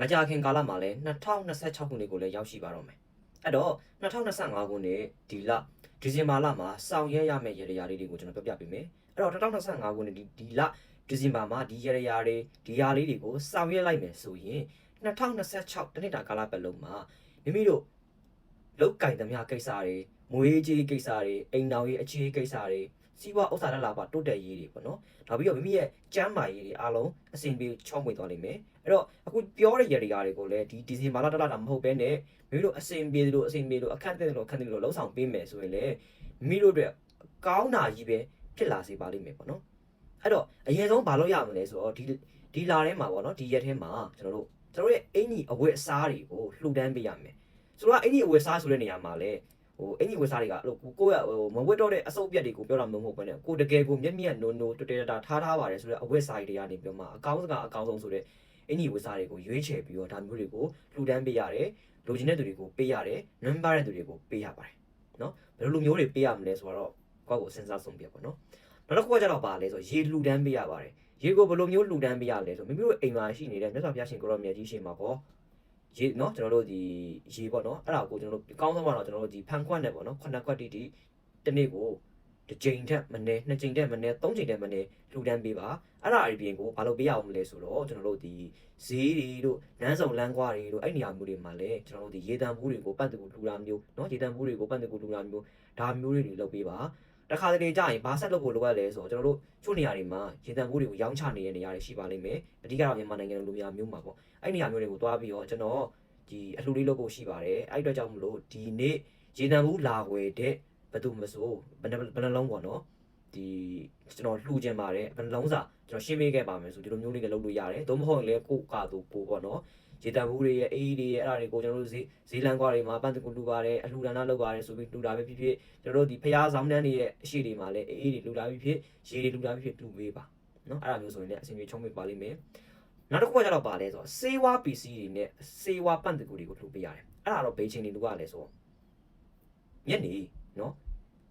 မကြာခင်ကာလမှာလည်း2026ခုနှစ်ကိုလည်းရောက်ရှိပါတော့မယ်အဲ့တော့2025ခုနှစ်ဒီလဒီဇင်ဘာလမှာဆောင်ရွက်ရမယ့်ရရလေးတွေကိုကျွန်တော်ပြောပြပေးမယ်အဲ့တော့2025ခုနှစ်ဒီလဒီဇင်ဘာမှာဒီရရတွေဒီဟာလေးတွေကိုဆောင်ရွက်လိုက်မယ်ဆိုရင်2026တနှစ်တာကာလပတ်လုံးမှာမိမိတို့လောက်ကင်သမျှကိစ္စတွေမွေးကြီးကိစ္စတွေအိမ်တော်ရေးအခြေကိစ္စတွေစီးပွားဥစ္စာလက်လာပါတိုးတက်ရေးတွေပေါ့နော်နောက်ပြီးတော့မိမိရဲ့ကျန်းမာရေးတွေအားလုံးအဆင်ပြေချောမွေသွားလိမ့်မယ်အဲ့တော့အခုပြောတဲ့ရရတွေကိုလည်းဒီဇင်ဘာလတလတာမဟုတ်ဘဲနဲ့မိမိတို့အဆင်ပြေလို့အခန့်တဲ့လို့အခန့်တဲ့လို့လှုပ်ဆောင်ပေးမယ်ဆိုရင်လည်းမိမိတို့အတွက်ကောင်းတာကြီးပဲဖြစ်လာစေပါလိမ့်မယ်ပေါ့နော်အဲ့တော့အရင်ဆုံးဘာလို့ရမလဲဆိုတော့ဒီလာထဲမှာပေါ့နော်ဒီရက်ထဲမှာကျွန်တော်တို့ရဲ့အင်ကြီးအဝတ်အစားတွေကိုလှူဒန်းပေးရမယ်ဆိုတော့အင်ကြီးအဝတ်အစားဆိုတဲ့နေရာမှာလည်းအင်ကြီးဝက်စားတွေကအဲ့လိုကိုယ့်ရဲ့မဝက်တော့တဲ့အစုပ်ပြက်တွေကိုပြောတာမျိုးမဟုတ်ဘဲနဲ့ကိုတကယ်ကိုမျက်မျက်နိုးနိုးတွေ့တာထားပါတယ်ဆိုတော့အဝက်စားတွေကနေပြောမှအကောင်းဆုံးဆိုတဲ့အင်ကြီးဝက်စားတွေကိုရွေးချယ်ပြီးတော့ဒါမျိုးတွေကိုလှူဒန်းပေးရတယ်လိုချင်တဲ့သူတွေကိုပေးရတယ်နံပါတ်တဲ့သူတွေကိုပေးရပါတယ်နော်ဘယ်လိုမျိုးတွေပေးရမလဲဆိုတော့ကိုယ့်ကိုစဉ်းစားဆုံးပြပေါ့နော်နောက်တစ်ခုကကျတော့ပါလဲဆိုရေလှူဒန်းပေးရပါတယ်ရေကိုဘယ်လိုမျိုးလှူဒန်းပေးရလဲဆိုမိမိတို့အိမ်မှာရှိနေတဲ့မြတ်စွာဘုရားရှင်ကိုရောမြတ်ကြီးရှင်မှာပေါ့ရေနော်ကျွန်တော်တို့ဒီရေပေါ့နော်အဲ့ဒါကိုကျွန်တော်တို့အကောင်းဆုံးကတော့ကျွန်တော်တို့ဒီဖန်ခွက်နဲ့ပေါ့နော်9ခွက်တိတနေ့ကိုတစ်ချိန်ထက်မနည်း2ချိန်ထက်မနည်း3ချိန်ထက်မနည်းလှူဒန်းပေးပါအဲ့ဒါအပြင်ကိုဘာလို့ပေးရအောင်မလဲဆိုတော့ကျွန်တော်တို့ဒီဈေးတွေတို့လမ်းဆောင်လမ်းကွာတွေတို့အဲ့နေရာမျိုးတွေမှာလည်းကျွန်တော်တို့ဒီရေတံဘူးတွေကိုပတ်တူလှူတာမျိုးနော်ရေတံဘူးတွေကိုပတ်တူလှူတာမျိုးဒါမျိုးတွေလုပ်ပေးပါတခါတလေကြာရင်ဘာဆက်လုပ်ဖို့လိုအပ်လဲဆိုတော့ကျွန်တော်တို့ချို့နေရာတွေမှာရေတံဘူးတွေကိုရောင်းချနေတဲ့နေရာတွေရှိပါလိမ့်မယ်အဓိကတော့မြန်မာနိုင်ငံလိုနေရာမျိုးမှာပေါ့အဲ့နေရာမျိုးတွေကိုတွားပြီးတော့ကျွန်တော်ဒီအလှူလေးလုပ်ဖို့ရှိပါတယ်အဲ့အတွက်ကြောင့်မလို့ဒီနေ့ရေတံဘူးလာဝယ်တဲ့ဘယ်သူမဆိုဘယ်နှလုံးပေါ့နော်ဒီကျွန်တော်လှူခြင်းပါတယ်ဘယ်နှလုံးစာကျွန်တော်ရှင်းပေးခဲ့ပါမယ်ဆိုဒီလိုမျိုးလေးလည်းလုပ်လို့ရတယ်သို့မဟုတ်ရင်လည်းကိုကတော့ကိုပေါ့နော်ရေတံဘူးတွေရဲ့အေးတွေရဲ့အဲ့ဒါတွေကိုကျွန်တော်တို့ဈေးလမ်းကွာတွေမှာပန်းတကူလှူပါတယ်အလှူဒါနလုပ်ပါတယ်ဆိုပြီးလှူတာပဲဖြစ်ဖြစ်ကျွန်တော်တို့ဒီဖျားဆောင်တန်းတွေရဲ့အရှိတွေမှာလည်းအေးတွေလှူတာပဲဖြစ်ရေတွေလှူတာပဲဖြစ်လှူပေးပါနော်အဲ့ဒါမျိုးဆိုရင်လည်းအဆင်ပြေချုံးပေးပါလိမ့်မယ်နောက်တစ်ခုကကျတော့ပါလဲဆိုတော့စေဝါပစ္စည်းတွေနဲ့စေဝါပန့်တကူတွေကိုလှူပေးရတယ်အဲ့ဒါတော့ဘေးချင်းတွေလှူရလဲဆိုညနေနော်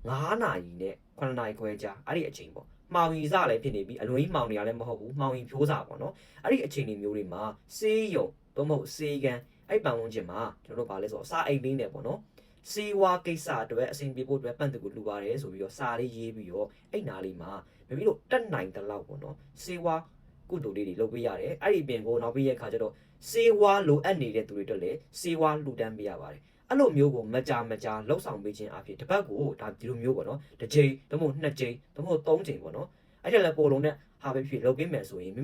9နာရီနဲ့9နာရီခွဲကြာအဲ့ဒီအချိန်ပေါ့မှောင်ရီစလည်းဖြစ်နေပြီအလွန်ကြီးမှောင်နေရလည်းမဟုတ်ဘူးမှောင်ရီဖြိုးစာပေါ့နော်အဲ့ဒီအချိန်တွေမျိုးတွေမှာစေးယုံတော့မဟုတ်စေးကန်အဲ့ပန်ဝန်းကျင်မှာကျွန်တော်တို့ပါလဲဆိုတော့စာအိမ်လေးနဲ့ပေါ့နော်စေဝါကိစ္စအတွက်အဆင်ပြေဖို့အတွက်ပန့်တကူလှူပါတယ်ဆိုပြီးတော့စာလေးရေးပြီးတော့အဲ့နာလေးမှာမိမိတို့တက်နိုင်တဲ့လောက်ပေါ့နော်စေဝါကုသိုလ်လေးတွေလုပ်ပေးရတယ်အဲ့ဒီပြင်ကိုနောက်ပြီးရဲ့ခါကျတော့စေဝါလိုအပ်နေတဲ့သူတွေအတွက်လည်းစေဝါလှူဒန်းပေးရပါတယ်အဲ့လိုမျိုးကိုမကြာလှုပ်ဆောင်ပေးခြင်းအဖြစ်တစ်ပတ်ကိုဒါဒီလိုမျိုးပေါ့နော်တစ်ချိန်တမို့2ချိန်တမို့3ချိန်ပေါ့နော်အဲ့ဒါလည်းပိုလုံးနဲ့ဟာပဲဖြစ်လုပ်ပေးမယ်ဆိုရင်မိ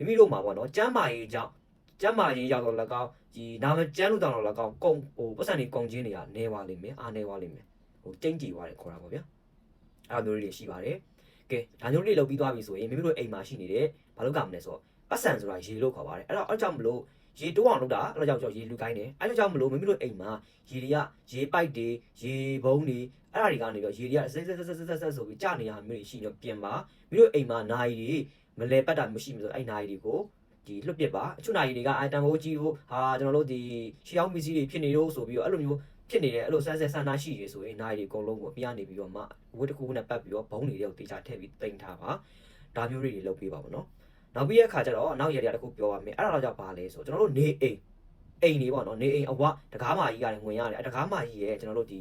မိတို့မှာပေါ့နော်ကျမ်းမာရေးကြောင့်ကျမ်းမာရေးရောက်တော့လည်းကောင်းဒီနာမကျမ်းလို့တောင်းတော့လည်းကောင်းကုန်ပတ်စံတွေကုန်ချင်းတွေကနေပါလိမ့်မယ်အားနေပါလိမ့်မယ်တိမ့်ကြည့်သွားတယ်ခေါ်တာပေါ့ဗျာအဲ့လိုမျိုးတွေရှိပါတယ်ကဲဒါမျိုးတွေလုပ်ပြီးသွားပြီဆိုရင်မိမိတို့အိမ်မှာရှိနေတဲ့ဘာလို့ကမလဲဆိုတော့ပတ်စံဆိုတာရေလို့ခေါ်ပါတယ်အဲ့တော့အဲ့ကြောင့်မလို့ရေတိုးအောင်လုပ်တာအဲ့တော့ကြောင့်ရေလူကိုင်းတယ်အဲ့ဒါကြောင့်မလို့မိမိတို့အိမ်မှာရေတွေကရေပိုက်တွေရေဘုံတွေအဲ့ဒါတွေကနေတော့ရေတွေကဆက်ဆိုပြီးကြာနေရမျိုးတွေရှိနေပြင်ပါမိမိတို့အိမ်မှာနိုင်တွေမလဲပတ်တာမရှိဘူးဆိုအဲ့နိုင်တွေကိုဒီလွတ်ပစ်ပါအချို့နိုင်တွေကအိုင်တန်ဘိုးကြီးကိုဟာကျွန်တော်တို့ဒီရှေးအောင်မီစီတွေဖြစ်နေလို့ဆိုပြီးတော့အဲ့လိုမျိုးဖြစ်နေတယ်အဲ့လိုဆန်းနာရှိရဆိုရင်နိုင်တွေအကုန်လုံးကိုပြရနေပြီးတော့မှဝတ်တစ်ခုနဲ့ပတ်ပြီးတော့ဘုံတွေတွေကိုတေချာထည့်ပြီးတင်ထားပါဒါမျိုးတွေလုပ်ပေးပါဘောနော်နောက်ပြီးတဲ့အခါကျတော့နောက်ရရတစ်ခုပြောပါမယ်အဲ့ဒါတော့ကြောင့်ပါလဲဆိုကျွန်တော်တို့နေအိမ်တွေပေါ့နော်နေအိမ်အဝတကားမာကြီးကလည်းဝင်ရတယ်တကားမာကြီးရဲ့ကျွန်တော်တို့ဒီ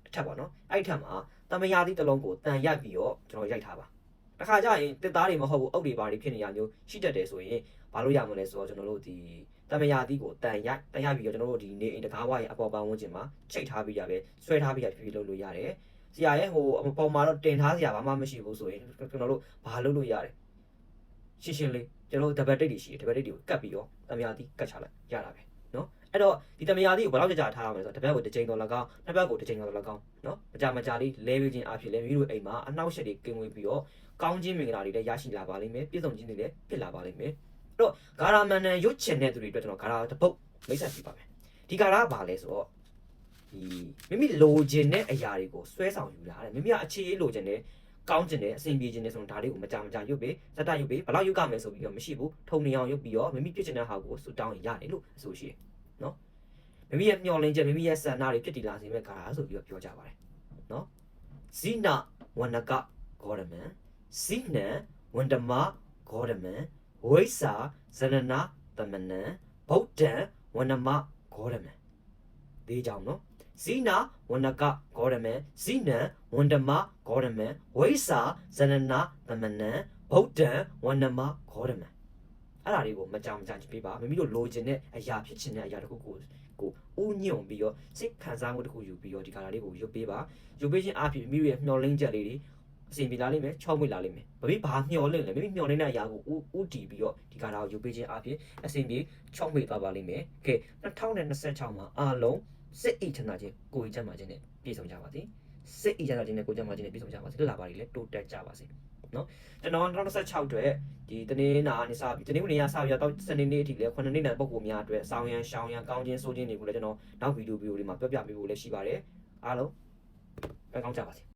အထက်ပေါ့နော်အဲ့ထက်မှာတမယာသီးတစ်လုံးကိုတန်ရိုက်ပြီးတော့ကျွန်တော်ရိုက်ထားပါတခါကျရင်တစ်သားတွေမဟုတ်ဘူးအုပ်တွေပါတွေဖြစ်နေရမျိုးရှိတတ်တယ်ဆိုရင်ဘာလို့ရမလဲဆိုတော့ကျွန်တော်တို့ဒီတမယာသီးကိုတန်ရိုက်ပြီးတော့ကျွန်တော်တို့ဒီနေအိမ်တကားဝါရဲ့အပေါ်ပန်းဝန်းကျင်မှာချိတ်ထားပြီးရပဲဆွဲထားပြီးရဖြည်းဖြည်းလုပ်လို့ရတယ်ဆရာရဲ့ဟိုအပေါ်မှာတော့တင်ထားစရာဘာမှမရှိဘူးဆိုရင်ကျွန်တော်တို့ဘာလုပ်လို့ရတယ်ရှင်းလေးကျွန်တော်တို့ဒဘတ်တိတ်တွေရှိတယ်ဒဘတ်တိတ်တွေကိုကတ်ပြီးတော့တမယာသီးကတ်ချလိုက်ရတာပဲနော်အဲ့တော့ဒီတမယာသီးကိုဘယ်လောက်ကြာထားရမလဲဆိုတော့တစ်ပတ်ကိုတစ်ချိန်တော့၎င်းနှစ်ပတ်ကိုတစ်ချိန်တော့၎င်းနော်မကြာလေးလဲပေးခြင်းအဖြစ်လဲမိတို့အိမ်မှာအနှောက်အယှက်တွေကင်းဝေးပြီးတော့ကောင်းခြင်းမင်္ဂလာတွေလည်းရရှိလာပါလိမ့်မယ်ပြည့်စုံခြင်းတွေလည်းဖြစ်လာပါလိမ့်မယ်အဲ့တော့ဂါရာမန်နန်ရွတ်ချင်တဲ့သူတွေအတွက်ကျွန်တော်ဂါရာတစ်ပုတ်မိတ်ဆက်ပြပါမယ်ဒီဂါရာကဘာလဲဆိုတော့ဒီမိမိလိုချင်တဲ့အရာတွေကိုဆွဲဆောင်ယူလာတယ်မိမိကအခြေအေးလိုချင်တဲ့ကောင်းကျင်တဲ့အဆင်ပြေခြင်းနဲ့ဆိုတော့ဒါလေးကိုမကြာရွတ်ပေးဇက်တရွတ်ပေးဘယ်လောက်ရွတ်ကမယ်ဆိုပြီးတော့မရှိဘူးထုံနေအောင်ရွတ်ပြီးတော့မိမိဖြစ်ချင်တဲ့ဟာကိုစူတောင်းရတယ်လို့အဆိုရှိတယ်နော်မိမိရဲ့မျှော်လင့်ချက်မိမိရဲ့ဆန္ဒတွေဖြစ်တည်လာစေမဲ့ကာရာဆိုပြီးတော့ပြောကြပါတယ်နော်ဇိနဝနကဂေါရမန်ဇိနဝန္ဒမဂေါရမန်ဝိဆာဇရဏတမနံ ဗုဒ္ဓံဝန္နမဂေါရမံဒီကြောင့်နော်ဇိနာဝန္နကဂေါရမံဇိနံဝန္ဒမဂေါရမံဝိစာဇနနာသမနံဗုဒ္ဓံဝန္နမဂေါရမံအဲ့ဒါတွေကိုမကြောင်ကြံပြပါမိမိတို့လိုချင်တဲ့အရာဖြစ်ချင်တဲ့အရာတစ်ခုကိုဥညွန့်ပြီးတော့စိတ်ခံစားမှုတစ်ခုယူပြီးတော့ဒီကာလာလေးကိုရုပ်ပေးပါရုပ်ပေးခြင်းအပြင်မိမိရဲ့မျောလင်းချက်လေးတွေအစီအပြေလာလိမ့်မယ်ချောက်မွေ့လာလိမ့်မယ်မိမိဘာမျောလင့်လဲမိမိမျောလင့်တဲ့အရာကိုဥတီပြီးတော့ဒီကာလာကိုရုပ်ပေးခြင်းအပြင်အစီအပြေချောက်မွေ့သွားပါလိမ့်မယ်ကဲ2026မှာအားလုံးစစ်အိချမ်းသာခြင်းကိုယ်ချမ်းသာခြင်းနဲ့ပြည့်စုံကြပါစေစစ်အိချမ်းသာခြင်းနဲ့ကိုယ်ချမ်းသာခြင်းနဲ့ပြည့်စုံကြပါစေတက်လာပါလိမ့်လေတိုးတက်ကြပါစေနော်ကျွန်တော်2026အတွက်ဒီတနေ့နာနေစပြီးတနေ့နေ့ကစပြီးတော့စနေနေ့အထိလဲ9နေ့နဲ့ပုံပုံများအတွက်ဆောင်းရန်ရှောင်းရန်ကောင်းခြင်းဆိုးခြင်းတွေကိုလည်းကျွန်တော်နောက်ဗီဒီယိုတွေမှာပြောပြပေးဖို့လည်းရှိပါတယ်အားလုံးပဲကောင်းကြပါစေ